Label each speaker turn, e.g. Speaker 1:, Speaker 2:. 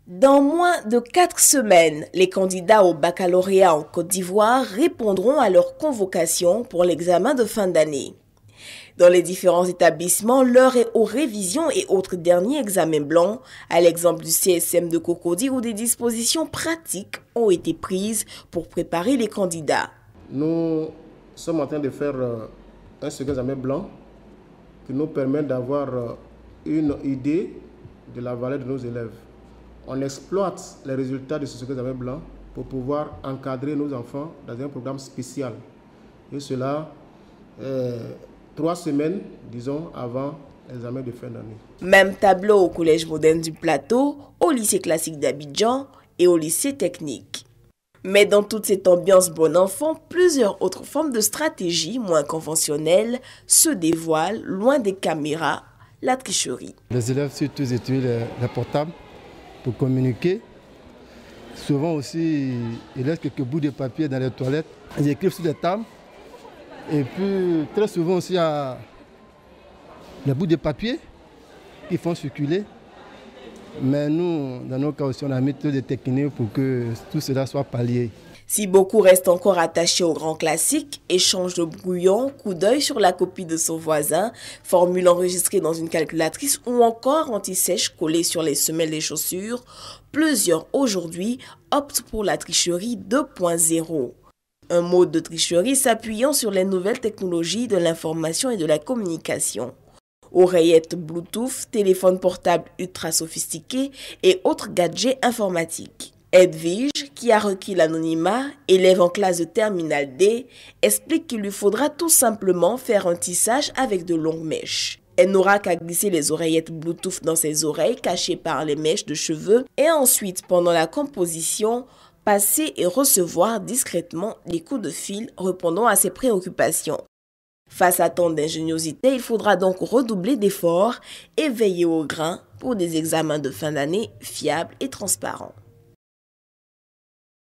Speaker 1: Dans moins de 4 semaines, les candidats au baccalauréat en Côte d'Ivoire répondront à leur convocation pour l'examen de fin d'année. Dans les différents établissements, l'heure est aux révisions et autres derniers examens blancs, à l'exemple du CSM de Cocody où des dispositions pratiques ont été prises pour préparer les candidats.
Speaker 2: Nous sommes en train de faire un second examen blanc qui nous permet d'avoir une idée de la valeur de nos élèves. On exploite les résultats de ce second examen blanc pour pouvoir encadrer nos enfants dans un programme spécial. Et cela, 3 semaines, disons, avant l'examen de fin d'année.
Speaker 1: Même tableau au Collège moderne du Plateau, au lycée classique d'Abidjan et au lycée technique. Mais dans toute cette ambiance bon enfant, plusieurs autres formes de stratégies moins conventionnelles se dévoilent loin des caméras, la tricherie.
Speaker 3: Les élèves surtout utilisent les portables pour communiquer. Souvent aussi, ils laissent quelques bouts de papier dans les toilettes. Ils écrivent sur les tables. Et puis, très souvent aussi, il y a les bouts de papier qui font circuler. Mais nous, dans nos cas aussi, on a mis toutes les techniques pour que tout cela soit pallié.
Speaker 1: Si beaucoup restent encore attachés au grand classique, échange de brouillon, coup d'œil sur la copie de son voisin, formule enregistrée dans une calculatrice ou encore anti-sèche collée sur les semelles des chaussures, plusieurs aujourd'hui optent pour la tricherie 2.0. Un mode de tricherie s'appuyant sur les nouvelles technologies de l'information et de la communication. Oreillettes Bluetooth, téléphones portables ultra sophistiqués et autres gadgets informatiques. Edwige, qui a requis l'anonymat, élève en classe de terminale D, explique qu'il lui faudra tout simplement faire un tissage avec de longues mèches. Elle n'aura qu'à glisser les oreillettes Bluetooth dans ses oreilles cachées par les mèches de cheveux et ensuite, pendant la composition, passer et recevoir discrètement les coups de fil répondant à ses préoccupations. Face à tant d'ingéniosité, il faudra donc redoubler d'efforts et veiller au grain pour des examens de fin d'année fiables et transparents.